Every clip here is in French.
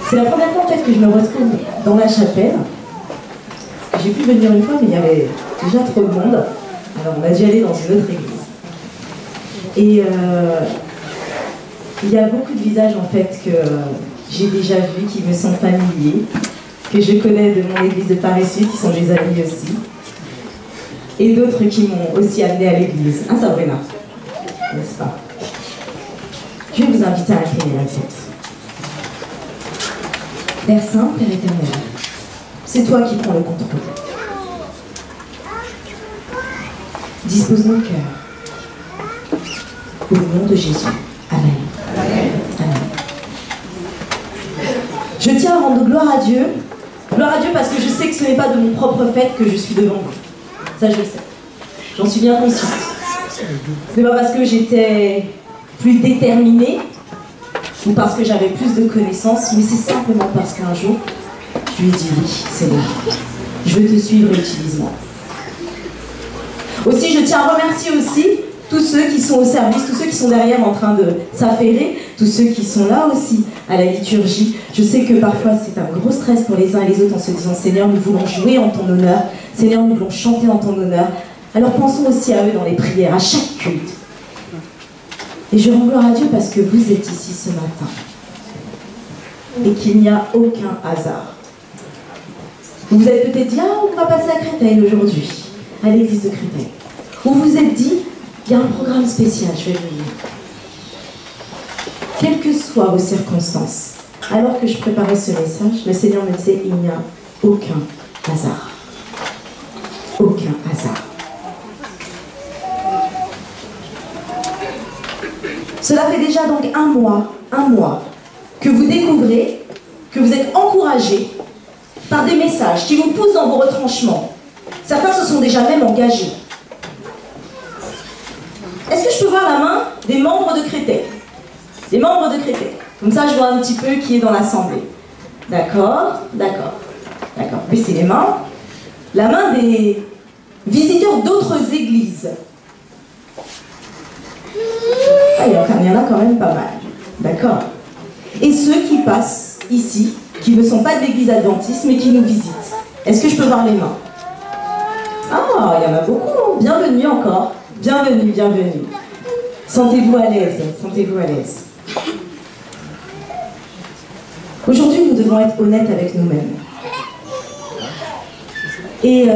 C'est la première fois en fait que je me retrouve dans la chapelle. J'ai pu venir une fois, mais il y avait déjà trop de monde. Alors on a dû aller dans une autre église. Et il y a beaucoup de visages en fait que j'ai déjà vus, qui me sont familiers, que je connais de mon église de Paris Sud, qui sont des amis aussi. Et d'autres qui m'ont aussi amené à l'église. Hein, Sabrina? N'est-ce pas? Je vais vous inviter à incliner la tête. Père Saint, Père éternel, c'est toi qui prends le contrôle. Dispose nos cœurs. Au nom de Jésus. Amen. Amen. Amen. Je tiens à rendre gloire à Dieu. Gloire à Dieu parce que je sais que ce n'est pas de mon propre fait que je suis devant vous. Ça, je le sais. J'en suis bien consciente. Ce n'est pas parce que j'étais plus déterminée ou parce que j'avais plus de connaissances, mais c'est simplement parce qu'un jour, je lui ai dit oui, Seigneur. Je veux te suivre et utilise-moi. Aussi, je tiens à remercier aussi tous ceux qui sont au service, tous ceux qui sont derrière en train de s'affairer, tous ceux qui sont là aussi à la liturgie. Je sais que parfois c'est un gros stress pour les uns et les autres en se disant Seigneur, nous voulons jouer en ton honneur, Seigneur, nous voulons chanter en ton honneur. Alors pensons aussi à eux dans les prières, à chaque culte. Et je rends gloire à Dieu parce que vous êtes ici ce matin et qu'il n'y a aucun hasard. Vous vous êtes peut-être dit, ah, on va passer à Créteil aujourd'hui, à l'église de Créteil. Ou vous vous êtes dit, il y a un programme spécial, je vais venir. Quelles que soient vos circonstances, alors que je préparais ce message, le Seigneur me disait, il n'y a aucun hasard. Aucun hasard. Cela fait déjà donc un mois, que vous découvrez, que vous êtes encouragés par des messages qui vous poussent dans vos retranchements. Certains se sont déjà même engagés. Est-ce que je peux voir la main des membres de Créteil? Des membres de Créteil. Comme ça, je vois un petit peu qui est dans l'assemblée. D'accord, d'accord, d'accord. Baissez les mains. La main des visiteurs d'autres églises. Ah, il y en a quand même pas mal. D'accord. Et ceux qui passent ici, qui ne sont pas de l'église adventiste, mais qui nous visitent. Est-ce que je peux voir les mains? Ah, il y en a beaucoup. Bienvenue encore. Bienvenue, bienvenue. Sentez-vous à l'aise, sentez-vous à l'aise. Aujourd'hui, nous devons être honnêtes avec nous-mêmes. Et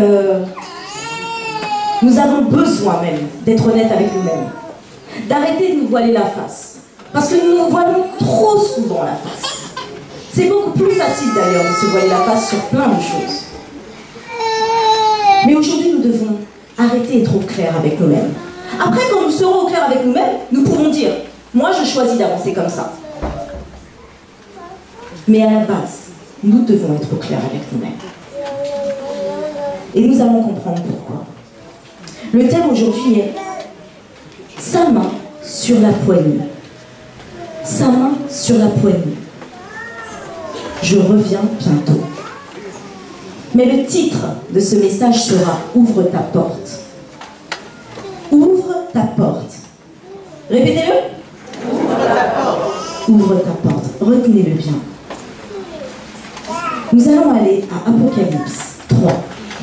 nous avons besoin même d'être honnêtes avec nous-mêmes. D'arrêter de nous voiler la face. Parce que nous nous voilons trop souvent la face. C'est beaucoup plus facile d'ailleurs de se voiler la face sur plein de choses. Mais aujourd'hui, nous devons arrêter d'être au clair avec nous-mêmes. Après, quand nous serons au clair avec nous-mêmes, nous pourrons dire, moi je choisis d'avancer comme ça. Mais à la base, nous devons être au clair avec nous-mêmes. Et nous allons comprendre pourquoi. Le thème aujourd'hui est sa main sur la poignée. Sa main sur la poignée. Je reviens bientôt. Mais le titre de ce message sera « Ouvre ta porte ». Ouvre ta porte. Répétez-le. Ouvre ta porte. Ouvre ta porte. Retenez-le bien. Nous allons aller à Apocalypse 3,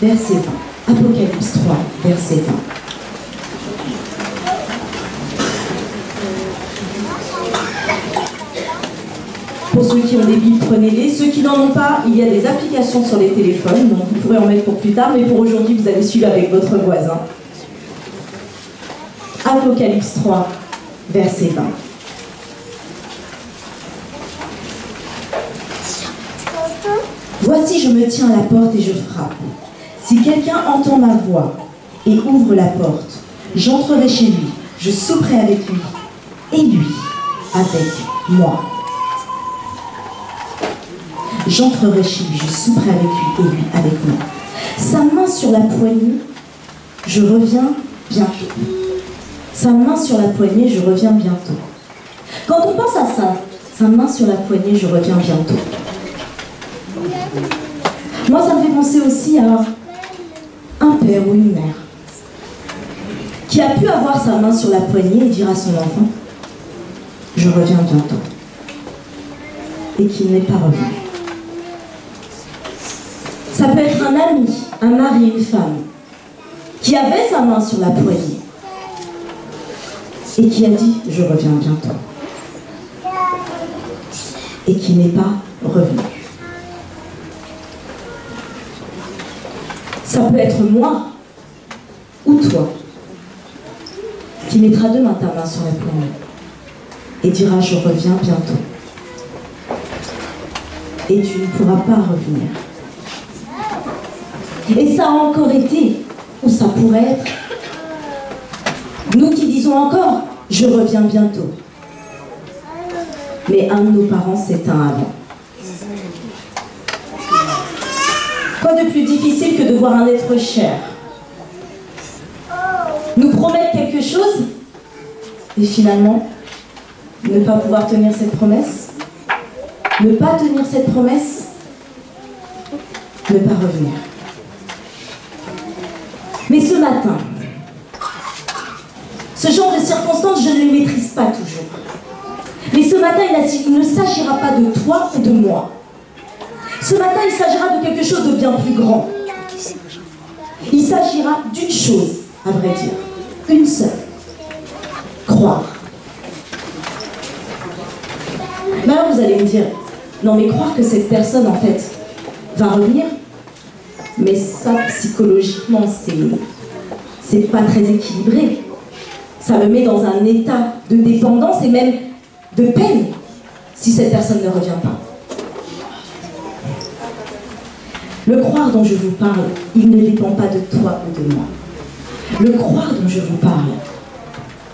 verset 20. Apocalypse 3, verset 20. Pour ceux qui ont des Bibles, prenez-les. Ceux qui n'en ont pas, il y a des applications sur les téléphones, donc vous pourrez en mettre pour plus tard, mais pour aujourd'hui, vous allez suivre avec votre voisin. Apocalypse 3, verset 20. Voici, je me tiens à la porte et je frappe. Si quelqu'un entend ma voix et ouvre la porte, j'entrerai chez lui, je souperai avec lui, et lui avec moi. J'entrerai chez lui, je souperai avec lui, et lui avec moi. Sa main sur la poignée, je reviens bientôt. Sa main sur la poignée, je reviens bientôt. Quand on pense à ça, sa main sur la poignée, je reviens bientôt. Moi, ça me fait penser aussi à un père ou une mère qui a pu avoir sa main sur la poignée et dire à son enfant « Je reviens bientôt ». et qu'il n'est pas revenu. Ça peut être un ami, un mari, une femme, qui avait sa main sur la poignée et qui a dit « je reviens bientôt » et qui n'est pas revenu. Ça peut être moi ou toi qui mettra demain ta main sur la poignée et dira « je reviens bientôt » et tu ne pourras pas revenir. Et ça a encore été, ou ça pourrait être, nous qui disons encore « je reviens bientôt ». Mais un de nos parents s'éteint avant. Quoi de plus difficile que de voir un être cher nous promettre quelque chose et finalement ne pas pouvoir tenir cette promesse, ne pas tenir cette promesse, ne pas revenir. Mais ce matin, ce genre de circonstances, je ne les maîtrise pas toujours. Mais ce matin, il ne s'agira pas de toi ou de moi. Ce matin, il s'agira de quelque chose de bien plus grand. Il s'agira d'une chose, à vrai dire. Une seule. Croire. Mais alors vous allez me dire, non mais croire que cette personne, en fait, va revenir, mais ça, psychologiquement, c'est pas très équilibré. Ça me met dans un état de dépendance et même de peine si cette personne ne revient pas. Le croire dont je vous parle, il ne dépend pas de toi ou de moi. Le croire dont je vous parle,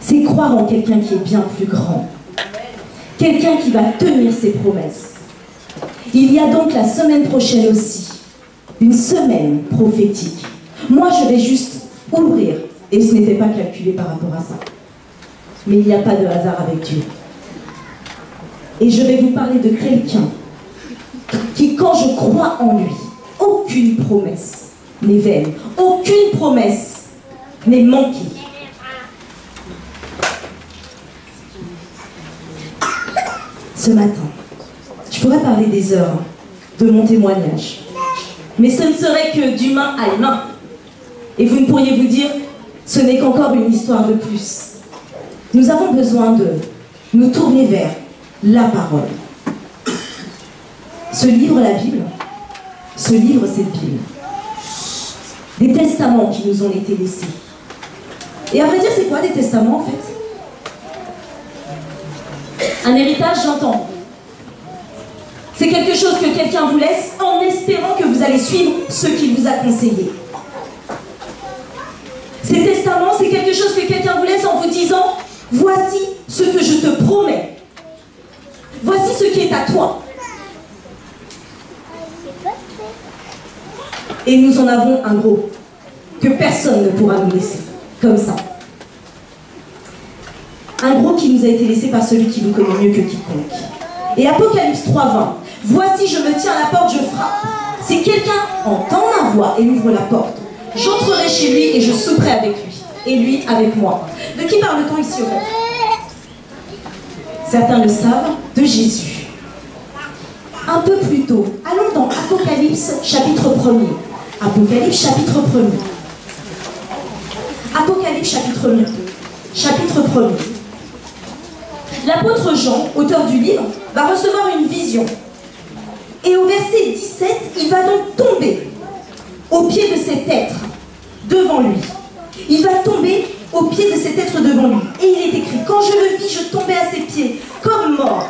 c'est croire en quelqu'un qui est bien plus grand. Quelqu'un qui va tenir ses promesses. Il y a donc la semaine prochaine aussi, une semaine prophétique. Moi, je vais juste ouvrir, et ce n'était pas calculé par rapport à ça. Mais il n'y a pas de hasard avec Dieu. Et je vais vous parler de quelqu'un qui, quand je crois en lui, aucune promesse n'est vaine, aucune promesse n'est manquée. Ce matin, je pourrais parler des heures de mon témoignage, mais ce ne serait que d'humain à humain. Et vous ne pourriez vous dire, ce n'est qu'encore une histoire de plus. Nous avons besoin de nous tourner vers la parole. Ce livre, la Bible, ce livre, cette Bible. Des testaments qui nous ont été laissés. Et à vrai dire, c'est quoi des testaments en fait? Un héritage, j'entends. C'est quelque chose que quelqu'un vous laisse en espérant que vous allez suivre ce qu'il vous a conseillé. Ces testaments, c'est quelque chose que quelqu'un vous laisse en vous disant « Voici ce que je te promets. Voici ce qui est à toi. » Et nous en avons un gros, que personne ne pourra nous laisser, comme ça. Un gros qui nous a été laissé par celui qui nous connaît mieux que quiconque. Et Apocalypse 3:20, « Voici, je me tiens à la porte, je frappe. Si quelqu'un entend ma voix et ouvre la porte, j'entrerai chez lui et je souperai avec lui, et lui avec moi. » De qui parle-t-on ici au fait? Certains le savent, de Jésus. Un peu plus tôt, allons dans Apocalypse chapitre 1er. Apocalypse chapitre 1er. Apocalypse chapitre 1er. Chapitre 1er. L'apôtre Jean, auteur du livre, va recevoir une vision. Et au verset 17, il va donc tomber au pied de cet être devant lui. Il va tomber au pied de cet être devant lui. Et il est écrit, quand je le vis, je tombais à ses pieds, comme mort.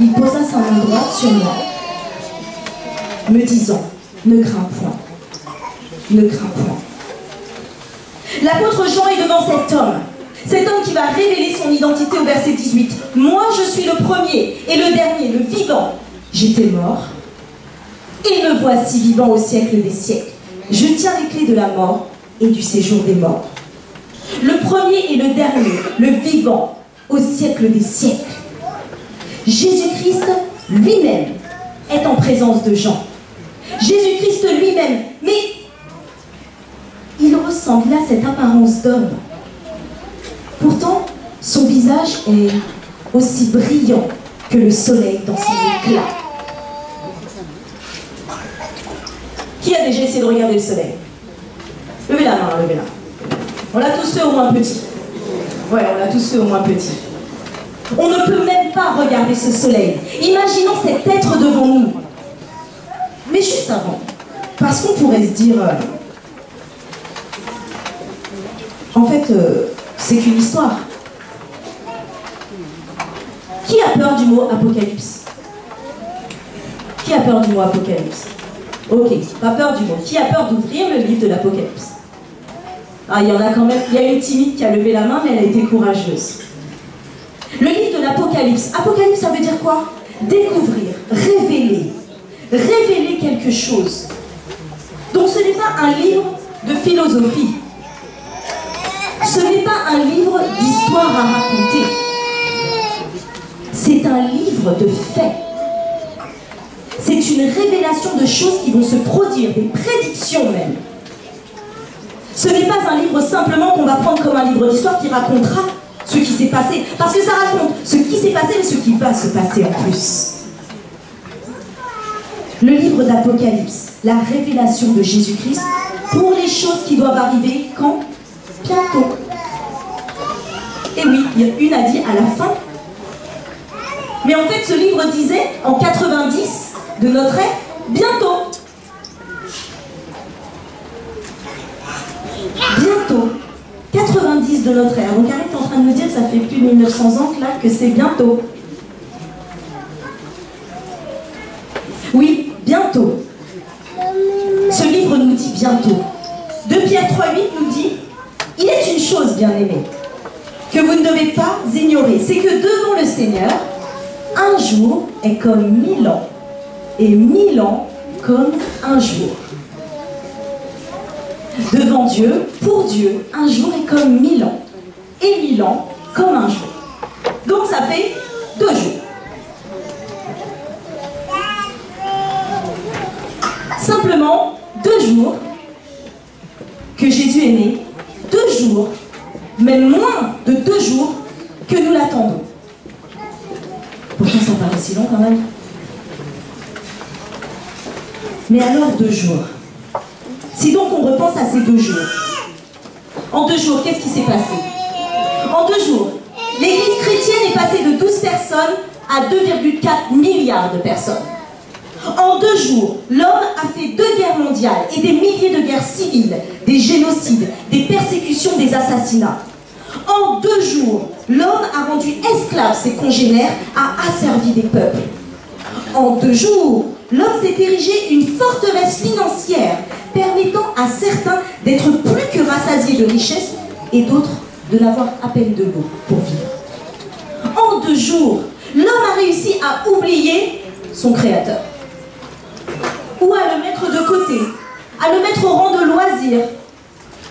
Il posa sa main droite sur moi, me disant, ne crains point, ne crains point. L'apôtre Jean est devant cet homme qui va révéler son identité au verset 18. Moi, je suis le premier et le dernier, le vivant. J'étais mort, et me voici vivant au siècle des siècles. Je tiens les clés de la mort et du séjour des morts. Le premier et le dernier, le vivant, au siècle des siècles. Jésus-Christ lui-même est en présence de Jean. Jésus-Christ lui-même, mais il ressemble à cette apparence d'homme. Pourtant, son visage est aussi brillant que le soleil dans son éclat. Qui a déjà essayé de regarder le soleil? Levez la main, levez la main. On l'a tous fait au moins petit. Ouais, on l'a tous fait au moins petit. On ne peut même pas regarder ce soleil. Imaginons cet être devant nous. Mais juste avant, parce qu'on pourrait se dire, en fait, c'est qu'une histoire. Qui a peur du mot apocalypse? Qui a peur du mot apocalypse? Ok, pas peur du mot. Qui a peur d'ouvrir le livre de l'Apocalypse? Ah, il y en a quand même. Il y a une timide qui a levé la main, mais elle a été courageuse. Le livre de l'Apocalypse. Apocalypse, ça veut dire quoi? Découvrir, révéler. Révéler quelque chose. Donc ce n'est pas un livre de philosophie. Ce n'est pas un livre d'histoire à raconter. C'est un livre de faits. C'est une révélation de choses qui vont se produire, des prédictions même. Ce n'est pas un livre simplement qu'on va prendre comme un livre d'histoire qui racontera ce qui s'est passé. Parce que ça raconte ce qui s'est passé, mais ce qui va se passer en plus. Le livre d'Apocalypse, la révélation de Jésus-Christ pour les choses qui doivent arriver quand? Bientôt. Et oui, une a dit à la fin. Mais en fait, ce livre disait, en 90 de notre ère, bientôt. Bientôt. 90 de notre ère. Donc Arrête est en train de me dire que ça fait plus de 1900 ans là, que c'est bientôt. Oui, bientôt. Ce livre nous dit bientôt. 2 Pierre 3,8 nous dit, il est une chose, bien-aimée, que vous ne devez pas ignorer, c'est que devant le Seigneur, un jour est comme 1000 ans, et 1000 ans comme un jour. Devant Dieu, pour Dieu, un jour est comme 1000 ans, et 1000 ans comme un jour. Donc ça fait 2 jours. Simplement 2 jours que Jésus est né, 2 jours, même moins de 2 jours que nous l'attendons. Pourtant ça paraît si long quand même. Mais alors 2 jours. Si donc on repense à ces 2 jours, en 2 jours, qu'est-ce qui s'est passé? En 2 jours, l'Église chrétienne est passée de 12 personnes à 2,4 milliards de personnes. En 2 jours, l'homme a fait 2 guerres mondiales et des milliers de guerres civiles, des génocides, des persécutions, des assassinats. En 2 jours, l'homme a rendu esclaves ses congénères, a asservi des peuples. En 2 jours, l'homme s'est érigé une forteresse financière permettant à certains d'être plus que rassasiés de richesses et d'autres de n'avoir à peine de l'eau pour vivre. En 2 jours, l'homme a réussi à oublier son créateur. Ou à le mettre de côté, à le mettre au rang de loisir.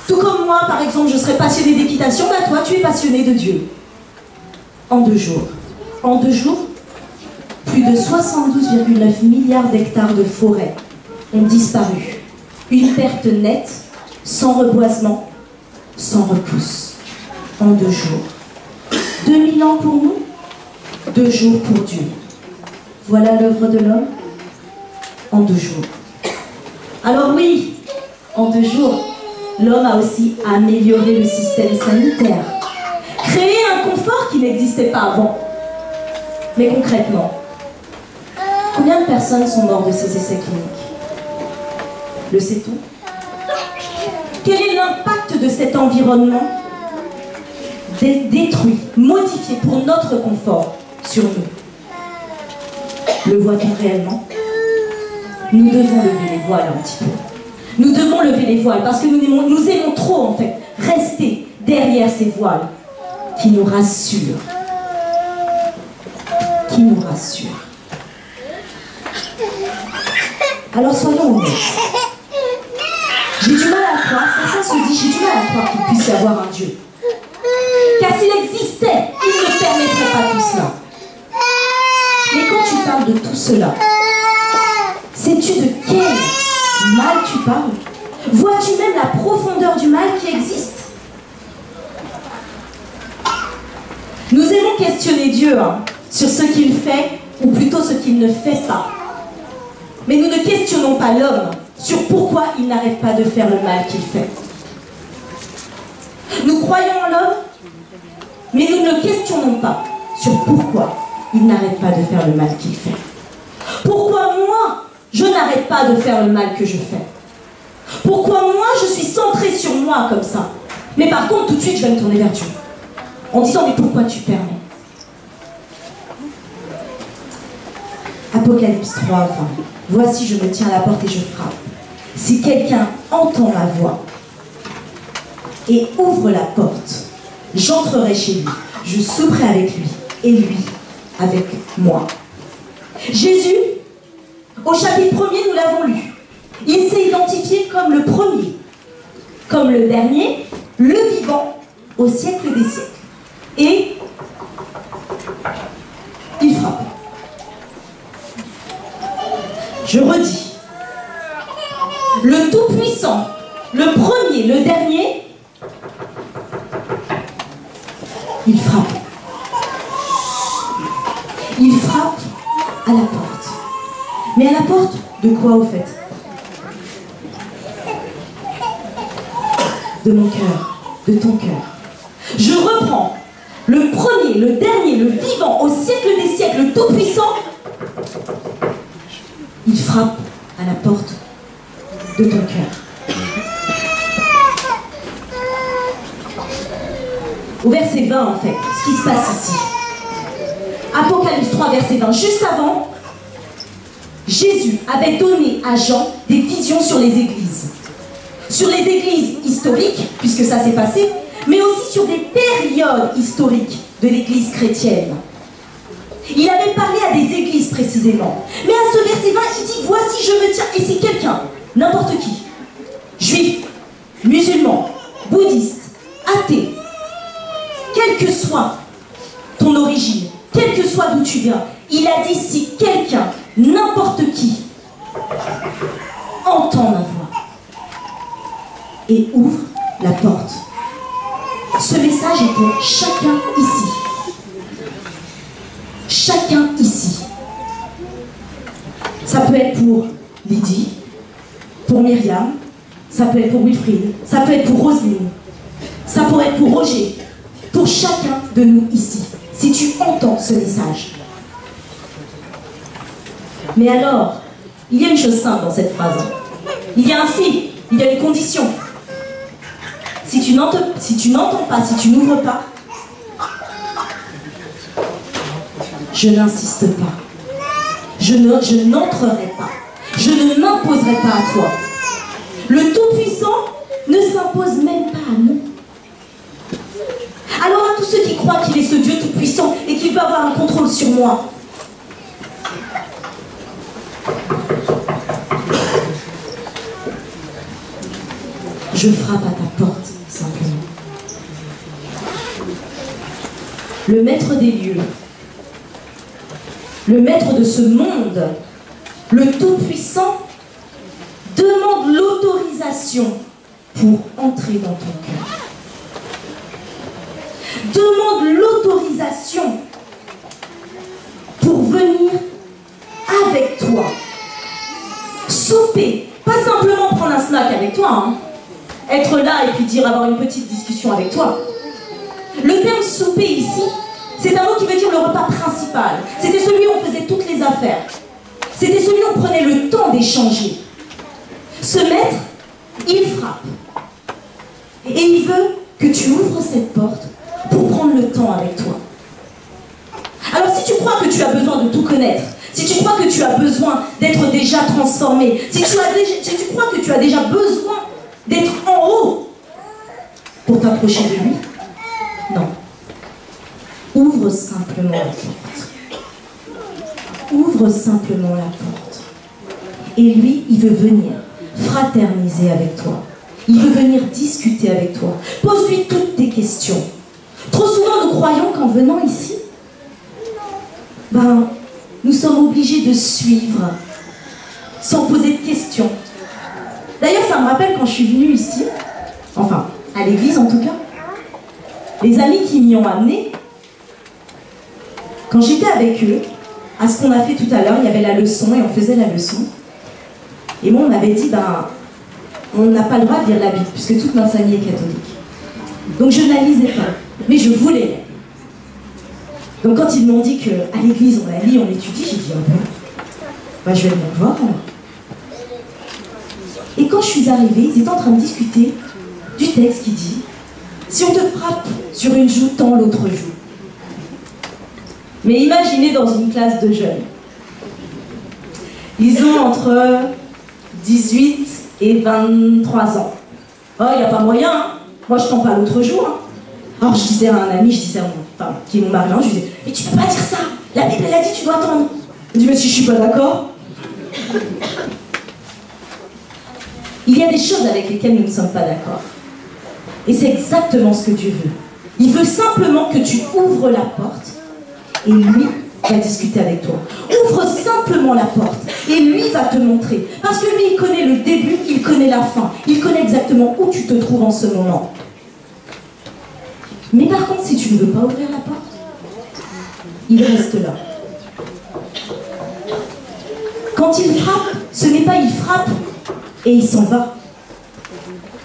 Tout comme moi, par exemple, je serais passionnée d'équitation, bah toi, tu es passionné de Dieu. En 2 jours. En 2 jours, plus de 72,9 milliards d'hectares de forêt ont disparu. Une perte nette, sans reboisement, sans repousse. En 2 jours. 2000 ans pour nous, 2 jours pour Dieu. Voilà l'œuvre de l'homme en 2 jours. Alors oui, en 2 jours, l'homme a aussi amélioré le système sanitaire, créé un confort qui n'existait pas avant. Mais concrètement, combien de personnes sont mortes de ces essais cliniques? Le sait-on? Quel est l'impact de cet environnement détruit, modifié pour notre confort sur nous? Le voit-on réellement? Nous devons lever les voiles un petit peu. Nous devons lever les voiles parce que nous aimons trop en fait rester derrière ces voiles qui nous rassurent. Qui nous rassurent. Alors soyons honnêtes. J'ai du mal à croire, ça se dit, j'ai du mal à croire qu'il puisse y avoir un Dieu. Car s'il existait, il ne permettrait pas tout cela. Mais quand tu parles de tout cela, sais-tu de quel mal tu parles? Vois-tu même la profondeur du mal qui existe? Nous aimons questionner Dieu, hein. sur ce qu'il fait, ou plutôt ce qu'il ne fait pas. Mais nous ne questionnons pas l'homme sur pourquoi il n'arrête pas de faire le mal qu'il fait. Nous croyons en l'homme, mais nous ne le questionnons pas sur pourquoi il n'arrête pas de faire le mal qu'il fait. Pourquoi moi, je n'arrête pas de faire le mal que je fais? Pourquoi moi, je suis centrée sur moi comme ça? Mais par contre, tout de suite, je vais me tourner vers Dieu, en disant, mais pourquoi tu permets? Apocalypse 3, enfin, voici, je me tiens à la porte et je frappe. Si quelqu'un entend ma voix et ouvre la porte, j'entrerai chez lui, je souperai avec lui et lui avec moi. Jésus, au chapitre 1er, nous l'avons lu. Il s'est identifié comme le premier, comme le dernier, le vivant au siècle des siècles. Et il frappe. Je redis. Le Tout-Puissant, le premier, le dernier, il frappe. Il frappe à la porte. Mais à la porte de quoi, au fait? De mon cœur, de ton cœur. Je reprends. Le premier, le dernier, le vivant, au siècle des siècles, le Tout-Puissant, il frappe à la porte de ton cœur. Au verset 20, en fait, ce qui se passe ici. Apocalypse 3, verset 20. Juste avant, Jésus avait donné à Jean des visions sur les églises. Sur les églises historiques, puisque ça s'est passé, mais aussi sur des périodes historiques de l'église chrétienne. Il avait parlé à des églises précisément. Mais à ce verset 20, il dit, voici je me tiens. Et si quelqu'un, n'importe qui, juif, musulman, bouddhiste, athée, quelle que soit ton origine, quel que soit d'où tu viens, il a dit, si quelqu'un, n'importe qui, entend ma voix et ouvre la porte. Ce message est pour chacun ici. Chacun ici. Ça peut être pour Lydie, pour Myriam, ça peut être pour Wilfried, ça peut être pour Roselyne, ça pourrait être pour Roger, pour chacun de nous ici, si tu entends ce message. Mais alors, il y a une chose simple dans cette phrase. Il y a un si, il y a une condition. Si tu n'entends pas, si tu n'ouvres pas, je n'insiste pas. Je n'entrerai pas. Je ne m'imposerai pas à toi. Le Tout-Puissant ne s'impose même pas à nous. Alors à tous ceux qui croient qu'il est ce Dieu Tout-Puissant et qu'il veut avoir un contrôle sur moi, je frappe à ta porte, simplement. Le maître des lieux, le maître de ce monde, le Tout-Puissant, demande l'autorisation pour entrer dans ton cœur. Demande l'autorisation pour venir avec toi. Souper, pas simplement prendre un snack avec toi, hein. Être là et puis dire avoir une petite discussion avec toi. Le terme souper ici, c'est un mot qui veut dire le repas principal. C'était celui où on faisait toutes les affaires. C'était celui où on prenait le temps d'échanger. Ce maître, il frappe. Et il veut que tu ouvres cette porte pour prendre le temps avec toi. Alors si tu crois que tu as besoin de tout connaître, si tu crois que tu as besoin d'être déjà transformé, si tu crois que tu as déjà besoin d'être en haut pour t'approcher de lui, non. Ouvre simplement la porte. Ouvre simplement la porte. Et lui, il veut venir fraterniser avec toi. Il veut venir discuter avec toi. Pose-lui toutes tes questions. Trop souvent, nous croyons qu'en venant ici, nous sommes obligés de suivre sans poser de questions. D'ailleurs, ça me rappelle quand je suis venue ici, enfin, à l'église en tout cas, les amis qui m'y ont amené, Quand j'étais avec eux, à ce qu'on a fait tout à l'heure, il y avait la leçon et on faisait la leçon. Et moi, on m'avait dit, ben, on n'a pas le droit de lire la Bible, puisque toute ma famille est catholique. Donc je ne la lisais pas, mais je voulais lire. Donc quand ils m'ont dit qu'à l'église, on la lit, on l'étudie, j'ai dit, ah bon, ben, je vais venir voir alors. Et quand je suis arrivée, ils étaient en train de discuter du texte qui dit « Si on te frappe sur une joue, tends l'autre joue. » Mais imaginez dans une classe de jeunes. Ils ont entre 18 et 23 ans. Oh, il n'y a pas moyen, hein. Moi je tends pas l'autre joue. Hein. Alors je disais à un ami, qui est mon mari, je disais « Mais tu peux pas dire ça, la Bible elle a dit tu dois tendre. » Il dit « Mais si je suis pas d'accord. » Il y a des choses avec lesquelles nous ne sommes pas d'accord. Et c'est exactement ce que Dieu veut. Il veut simplement que tu ouvres la porte et lui va discuter avec toi. Ouvre simplement la porte et lui va te montrer. Parce que lui, il connaît le début, il connaît la fin. Il connaît exactement où tu te trouves en ce moment. Mais par contre, si tu ne veux pas ouvrir la porte, il reste là. Quand il frappe, ce n'est pas il frappe et il s'en va.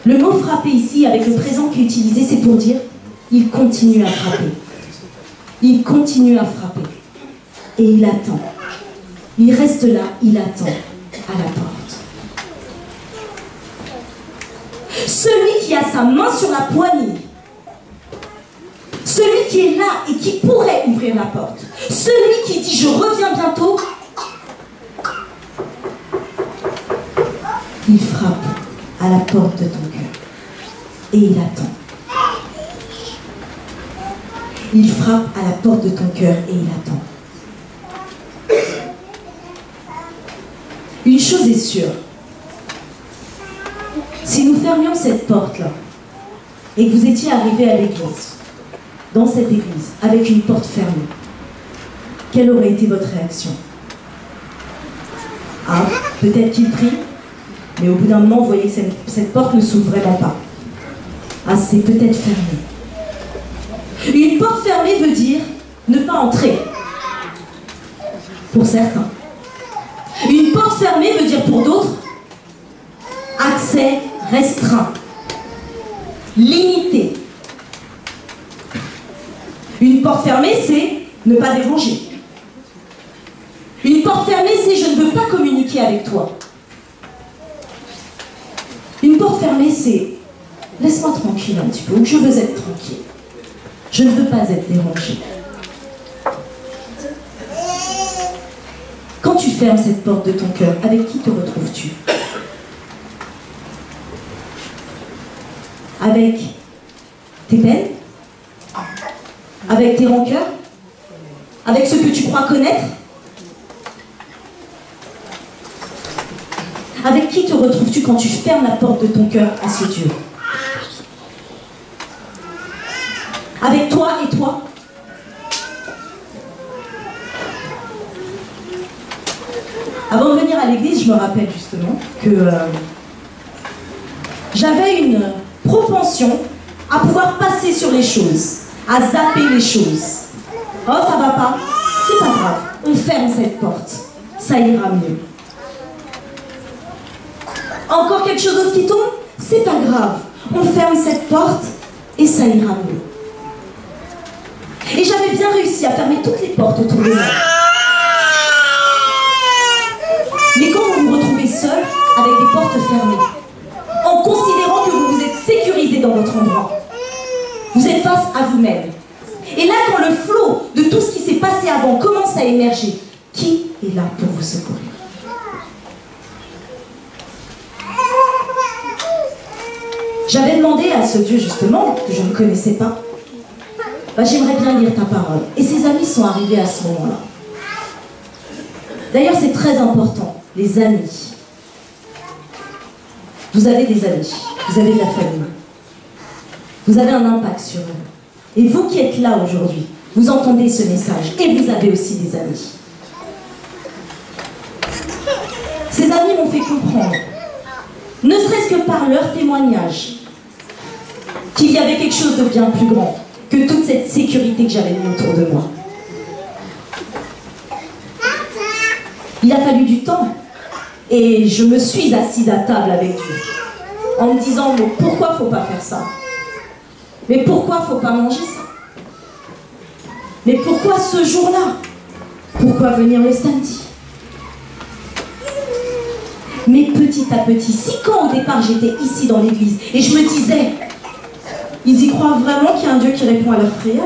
Le mot frapper ici, avec le présent qui est utilisé, c'est pour dire il continue à frapper. Il continue à frapper. Et il attend. Il reste là, il attend à la porte. Celui qui a sa main sur la poignée, celui qui est là et qui pourrait ouvrir la porte, celui qui dit je reviens bientôt, il frappe à la porte de ton cœur et il attend. Il frappe à la porte de ton cœur et il attend. Une chose est sûre, si nous fermions cette porte-là et que vous étiez arrivé à l'église, dans cette église, avec une porte fermée, quelle aurait été votre réaction? Ah, peut-être qu'il prie, mais au bout d'un moment, vous voyez que cette porte ne s'ouvre vraiment pas. Ah, c'est peut-être fermé. Une porte fermée veut dire ne pas entrer. Pour certains. Une porte fermée veut dire pour d'autres accès restreint, limité. Une porte fermée, c'est ne pas déranger. Une porte fermée, c'est je ne veux pas communiquer avec toi. Une porte fermée, c'est laisse-moi tranquille un petit peu, ou je veux être tranquille. Je ne veux pas être dérangée. Quand tu fermes cette porte de ton cœur, avec qui te retrouves-tu? Avec tes peines? Avec tes rancœurs? Avec ce que tu crois connaître? Avec qui te retrouves-tu quand tu fermes la porte de ton cœur à ce Dieu? Avec toi et toi? Avant de venir à l'église, je me rappelle justement que j'avais une propension à pouvoir passer sur les choses, à zapper les choses. Oh, ça va pas? C'est pas grave, on ferme cette porte, ça ira mieux. Encore quelque chose d'autre qui tombe? C'est pas grave, on ferme cette porte et ça ira mieux. Et j'avais bien réussi à fermer toutes les portes autour de moi. Mais quand vous vous retrouvez seul, avec des portes fermées, en considérant que vous vous êtes sécurisé dans votre endroit, vous êtes face à vous-même. Et là, quand le flot de tout ce qui s'est passé avant commence à émerger, qui est là pour vous secourir? J'avais demandé à ce Dieu, justement, que je ne connaissais pas, j'aimerais bien lire ta parole. Et ses amis sont arrivés à ce moment-là. D'ailleurs, c'est très important, les amis. Vous avez des amis, vous avez de la famille. Vous avez un impact sur eux. Et vous qui êtes là aujourd'hui, vous entendez ce message et vous avez aussi des amis. Ces amis m'ont fait comprendre, ne serait-ce que par leur témoignage, qu'il y avait quelque chose de bien plus grand que toute cette sécurité que j'avais mis autour de moi. Il a fallu du temps. Et je me suis assise à table avec Dieu. En me disant, mais pourquoi faut pas faire ça? Mais pourquoi faut pas manger ça? Mais pourquoi ce jour-là? Pourquoi venir le samedi? Mais petit à petit, si quand au départ j'étais ici dans l'église et je me disais, ils y croient vraiment qu'il y a un Dieu qui répond à leurs prières?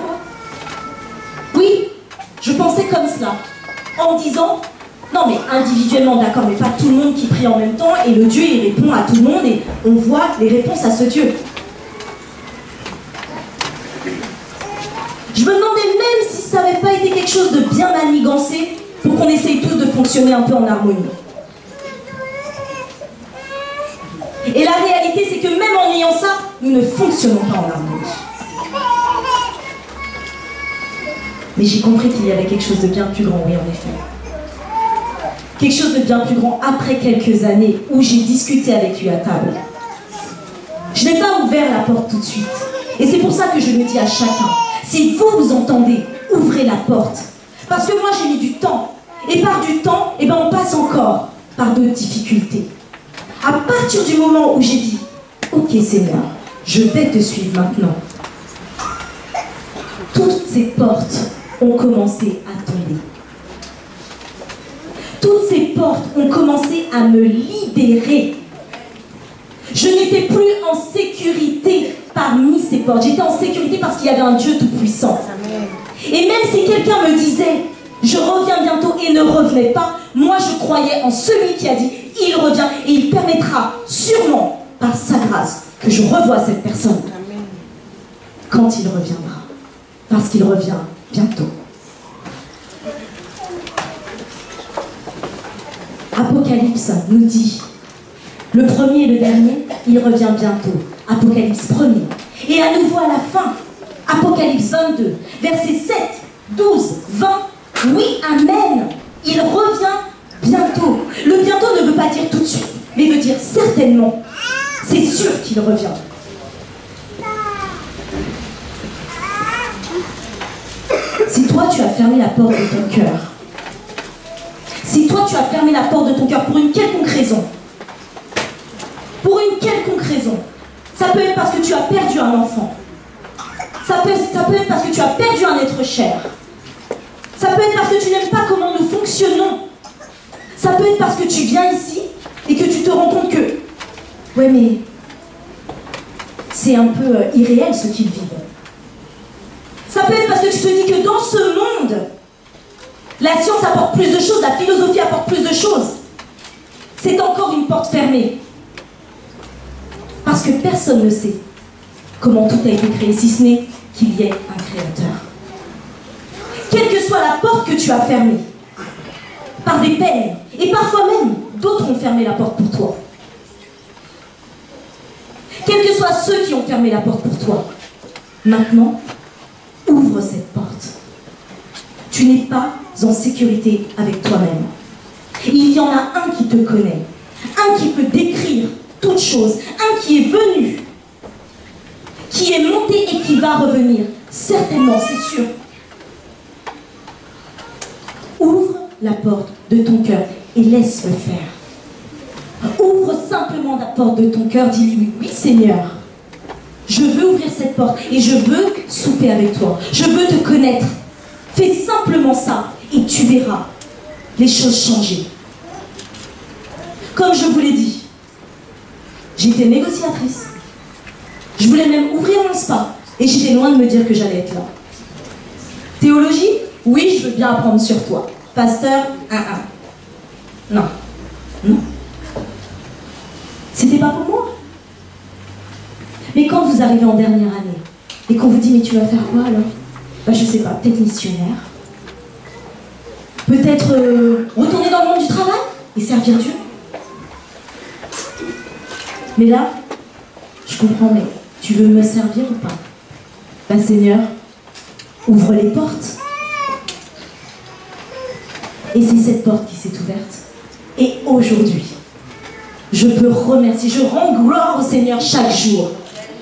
Oui, je pensais comme cela, en me disant, non mais individuellement d'accord, mais pas tout le monde qui prie en même temps, et le Dieu il répond à tout le monde et on voit les réponses à ce Dieu. Je me demandais même si ça n'avait pas été quelque chose de bien manigancé pour qu'on essaye tous de fonctionner un peu en harmonie. Et la réalité, c'est que même en ayant ça, nous ne fonctionnons pas en harmonie. Mais j'ai compris qu'il y avait quelque chose de bien plus grand, oui, en effet. Quelque chose de bien plus grand après quelques années où j'ai discuté avec lui à table. Je n'ai pas ouvert la porte tout de suite. Et c'est pour ça que je le dis à chacun. Si vous entendez, ouvrez la porte. Parce que moi, j'ai mis du temps. Et par du temps, eh ben, on passe encore par d'autres difficultés. À partir du moment où j'ai dit, ok Seigneur, je vais te suivre maintenant, toutes ces portes ont commencé à tomber. Toutes ces portes ont commencé à me libérer. Je n'étais plus en sécurité parmi ces portes. J'étais en sécurité parce qu'il y avait un Dieu tout-puissant. Et même si quelqu'un me disait, je reviens bientôt et ne revenait pas, moi je croyais en celui qui a dit, il revient et il permettra sûrement, par sa grâce, que je revoie cette personne quand il reviendra. Parce qu'il revient bientôt. Apocalypse nous dit, le premier et le dernier, il revient bientôt. Apocalypse 1er. Et à nouveau à la fin, Apocalypse 22, versets 7, 12, 20. Oui, amen. Il revient bientôt. Le bientôt ne veut pas dire tout de suite, mais veut dire certainement. C'est sûr qu'il revient. Si toi tu as fermé la porte de ton cœur, si toi tu as fermé la porte de ton cœur pour une quelconque raison, ça peut être parce que tu as perdu un enfant, ça peut être parce que tu as perdu un être cher, ça peut être parce que tu n'aimes pas comment nous fonctionnons, ça peut être parce que tu viens ici et que tu te rends compte que, ouais mais c'est un peu irréel ce qu'ils vivent. Ça peut être parce que tu te dis que dans ce monde, la science apporte plus de choses, la philosophie apporte plus de choses. C'est encore une porte fermée. Parce que personne ne sait comment tout a été créé, si ce n'est qu'il y ait un créateur. Quelle que soit la porte que tu as fermée, par des peines, et parfois même, d'autres ont fermé la porte pour toi. Quels que soient ceux qui ont fermé la porte pour toi, maintenant, ouvre cette porte. Tu n'es pas en sécurité avec toi-même. Il y en a un qui te connaît, un qui peut décrire toutes choses, un qui est venu, qui est monté et qui va revenir. Certainement, c'est sûr. Ouvre la porte de ton cœur et laisse-le faire. Ouvre simplement la porte de ton cœur, dis-lui, oui Seigneur, je veux ouvrir cette porte et je veux souper avec toi. Je veux te connaître. Fais simplement ça et tu verras les choses changer. Comme je vous l'ai dit, j'étais négociatrice. Je voulais même ouvrir mon spa et j'étais loin de me dire que j'allais être là. Théologie? Oui, je veux bien apprendre sur toi. Pasteur? Non. Non. C'était pas pour moi. Mais quand vous arrivez en dernière année et qu'on vous dit mais tu vas faire quoi alors? Bah je sais pas, peut-être missionnaire. Peut-être retourner dans le monde du travail et servir Dieu. Mais là, je comprends, mais tu veux me servir ou pas? Bah Seigneur, ouvre les portes. Et c'est cette porte qui s'est ouverte. Et aujourd'hui, je peux remercier, je rends gloire au Seigneur chaque jour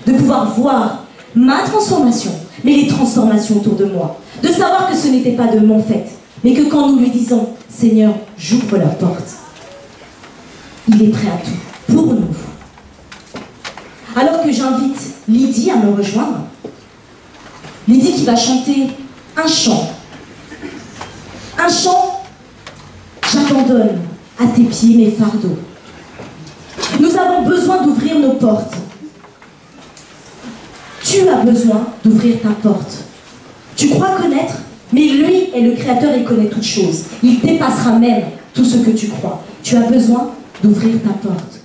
de pouvoir voir ma transformation, mais les transformations autour de moi. De savoir que ce n'était pas de mon fait, mais que quand nous lui disons « Seigneur, j'ouvre la porte », il est prêt à tout pour nous. Alors que j'invite Lydie à me rejoindre, Lydie qui va chanter un chant. Un chant, j'abandonne à tes pieds mes fardeaux. Nous avons besoin d'ouvrir nos portes. Tu as besoin d'ouvrir ta porte. Tu crois connaître, mais lui est le Créateur et connaît toutes choses. Il dépassera même tout ce que tu crois. Tu as besoin d'ouvrir ta porte.